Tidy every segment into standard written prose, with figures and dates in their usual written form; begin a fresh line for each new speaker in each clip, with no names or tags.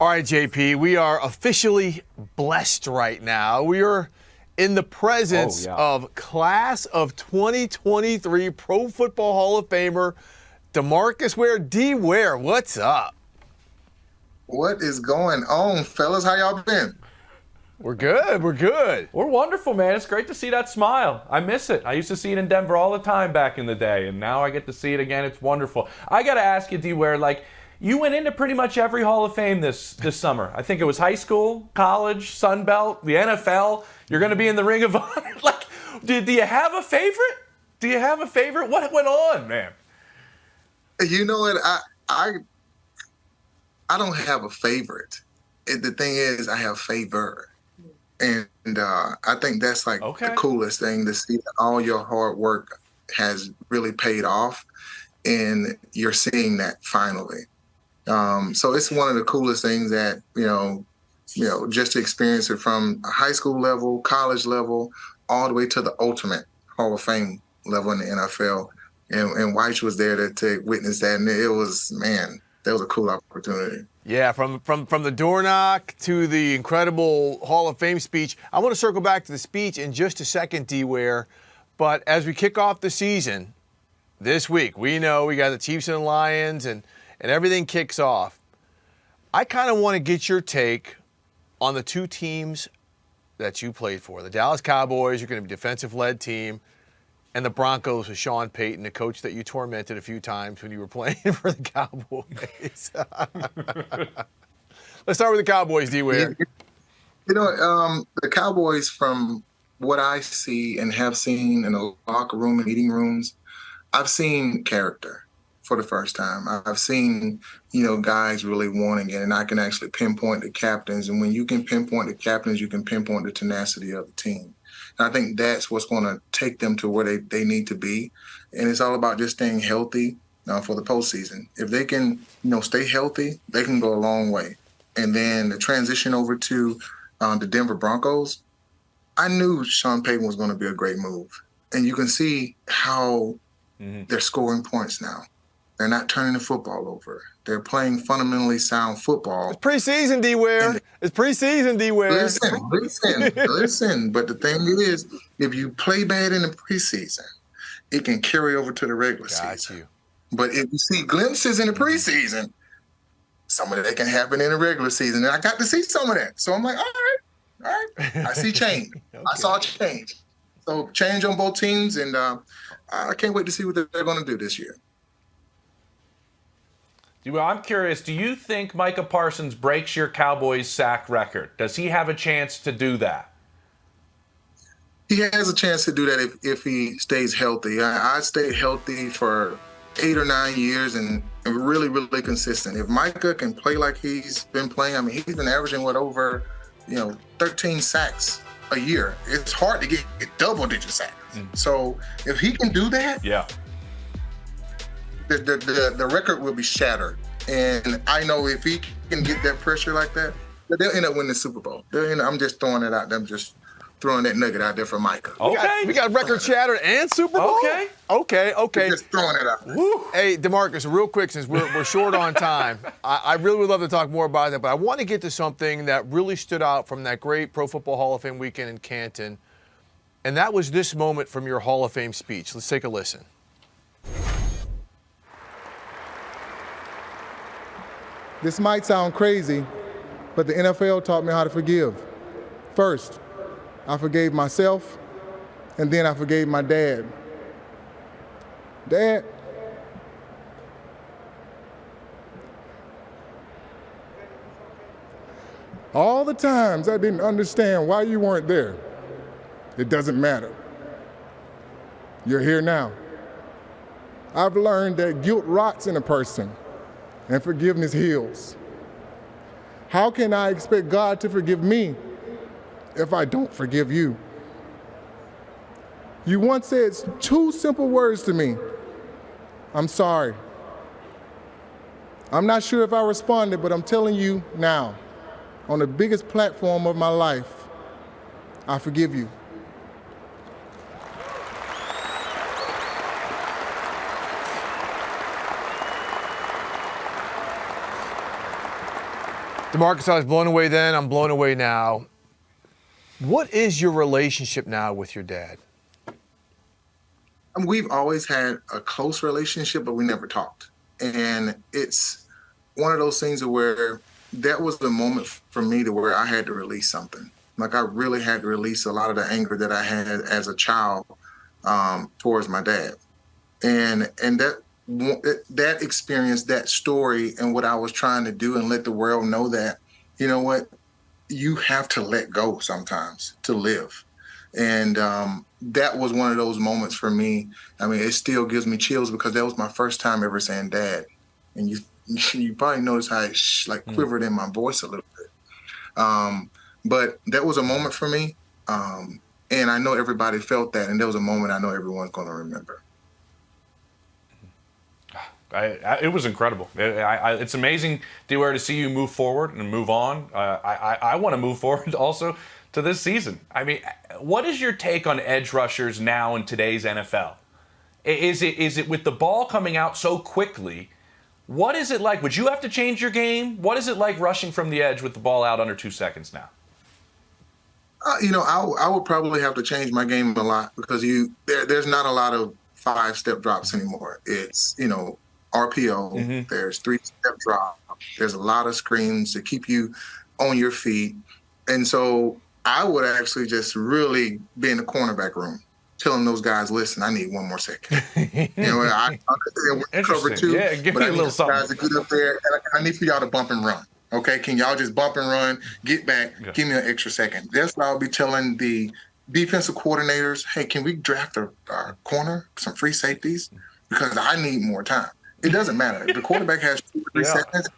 All right, JP, we are officially blessed right now. We are in the presence of class of 2023 Pro Football Hall of Famer DeMarcus D-Ware. What's up?
What is going on, fellas? How y'all been?
We're good. We're good.
We're wonderful, man. It's great to see that smile. I miss it. I used to see it in Denver all the time back in the day, and now I get to see it again. It's wonderful. I got to ask you, D-Ware, you went into pretty much every Hall of Fame this summer. I think it was high school, college, Sun Belt, the NFL. You're going to be in the Ring of Honor. Do you have a favorite? Do you have a favorite? What went on, man?
You know what? I don't have a favorite. The thing is, I have favor. And I think that's the coolest thing, to see that all your hard work has really paid off, and you're seeing that finally. So it's one of the coolest things that, just to experience it from a high school level, college level, all the way to the ultimate Hall of Fame level in the NFL. And White was there to witness that. And it was, man, that was a cool opportunity.
Yeah, from the door knock to the incredible Hall of Fame speech. I want to circle back to the speech in just a second, D-Ware. But as we kick off the season this week, we know we got the Chiefs and the Lions, and everything kicks off. I kind of want to get your take on the two teams that you played for. The Dallas Cowboys, you're going to be a defensive-led team, and the Broncos with Sean Payton, the coach that you tormented a few times when you were playing for the Cowboys. Let's start with the Cowboys, D-Ware.
The Cowboys, from what I see and have seen in the locker room and meeting rooms, I've seen character for the first time. I've seen, guys really wanting it, and I can actually pinpoint the captains. And when you can pinpoint the captains, you can pinpoint the tenacity of the team. And I think that's what's going to take them to where they need to be. And it's all about just staying healthy for the postseason. If they can, stay healthy, they can go a long way. And then the transition over to the Denver Broncos, I knew Sean Payton was going to be a great move. And you can see how they're scoring points now. They're not turning the football over. They're playing fundamentally sound football.
It's preseason, D-Ware. It's preseason, D-Ware.
Listen. But the thing is, if you play bad in the preseason, it can carry over to the regular season. But if you see glimpses in the preseason, some of that can happen in the regular season. And I got to see some of that. So I'm like, all right. I see change. Okay. I saw change. So change on both teams, and I can't wait to see what they're going to do this year.
Well, I'm curious, do you think Micah Parsons breaks your Cowboys sack record? Does he have a chance to do that?
He has a chance to do that if he stays healthy. I stayed healthy for 8 or 9 years and really, really consistent. If Micah can play like he's been playing, he's been averaging over 13 sacks a year. It's hard to get double-digit sacks. So if he can do that, the record will be shattered. And I know if he can get that pressure like that, they'll end up winning the Super Bowl. I'm just throwing it out there. I'm just throwing that nugget out there for Micah.
Okay. We got record shattered and Super Bowl? Okay.
Just throwing it out there.
Hey, DeMarcus, real quick, since we're short on time, I really would love to talk more about that, but I want to get to something that really stood out from that great Pro Football Hall of Fame weekend in Canton, and that was this moment from your Hall of Fame speech. Let's take a listen.
This might sound crazy, but the NFL taught me how to forgive. First, I forgave myself, and then I forgave my dad. Dad, all the times I didn't understand why you weren't there, it doesn't matter. You're here now. I've learned that guilt rots in a person, and forgiveness heals. How can I expect God to forgive me if I don't forgive you? You once said 2 simple words to me. I'm sorry. I'm not sure if I responded, but I'm telling you now, on the biggest platform of my life, I forgive you.
DeMarcus, I was blown away then. I'm blown away now. What is your relationship now with your dad?
We've always had a close relationship, but we never talked. And it's one of those things where that was the moment for me to where I had to release something. Like I really had to release a lot of the anger that I had as a child towards my dad. And that experience, that story, and what I was trying to do and let the world know that, you know what, you have to let go sometimes to live. And that was one of those moments for me. I mean, it still gives me chills because that was my first time ever saying dad. And you probably noticed how it quivered in my voice a little bit. But that was a moment for me. And I know everybody felt that. And there was a moment I know everyone's going to remember.
It was incredible. It's amazing, D-Ware, to see you move forward and move on. I want to move forward also to this season. I mean, what is your take on edge rushers now in today's NFL? Is it with the ball coming out so quickly? What is it like? Would you have to change your game? What is it like rushing from the edge with the ball out under 2 seconds now?
I would probably have to change my game a lot because there's not a lot of 5-step drops anymore. It's, RPO, there's 3-step drop. There's a lot of screens to keep you on your feet. And so I would actually just really be in the cornerback room telling those guys, listen, I need 1 more second. I understand we're cover 2,
yeah, give
but
me
I
a
need
little
you
something.
guys to get up there. And I need for y'all to bump and run. Okay, can y'all just bump and run, get back, give me an extra second. That's what I'll be telling the defensive coordinators, hey, can we draft our corner, some free safeties? Because I need more time. It doesn't matter. If the quarterback has 2 or 3 seconds,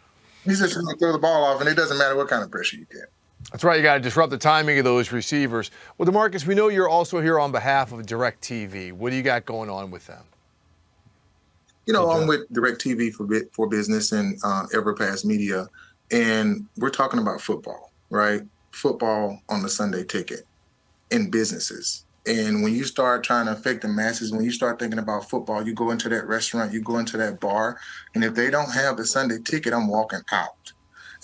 he's just going to throw the ball off, and it doesn't matter what kind of pressure you get.
That's right. You got to disrupt the timing of those receivers. Well, DeMarcus, we know you're also here on behalf of DirecTV. What do you got going on with them?
I'm with DirecTV for Business and Everpass Media, and we're talking about football, right? Football on the Sunday ticket in businesses. And when you start trying to affect the masses, when you start thinking about football, you go into that restaurant, you go into that bar, and if they don't have the Sunday ticket, I'm walking out.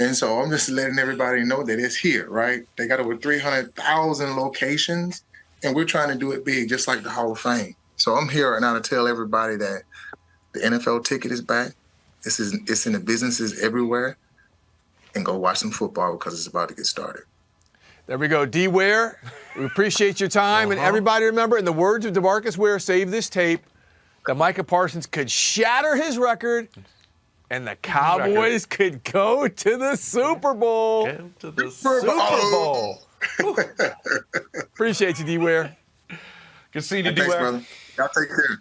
And so I'm just letting everybody know that it's here, right? They got over 300,000 locations, and we're trying to do it big, just like the Hall of Fame. So I'm here right now to tell everybody that the NFL ticket is back. It's in the businesses everywhere. And go watch some football because it's about to get started.
There we go. D-Ware, we appreciate your time. And everybody remember, in the words of DeMarcus Ware, save this tape, that Micah Parsons could shatter his record and the Cowboys could go to the Super Bowl.
Get to the Super Bowl.
Appreciate you, D-Ware.
Good seeing you,
Thanks,
D-Ware.
brother. Y'all take care.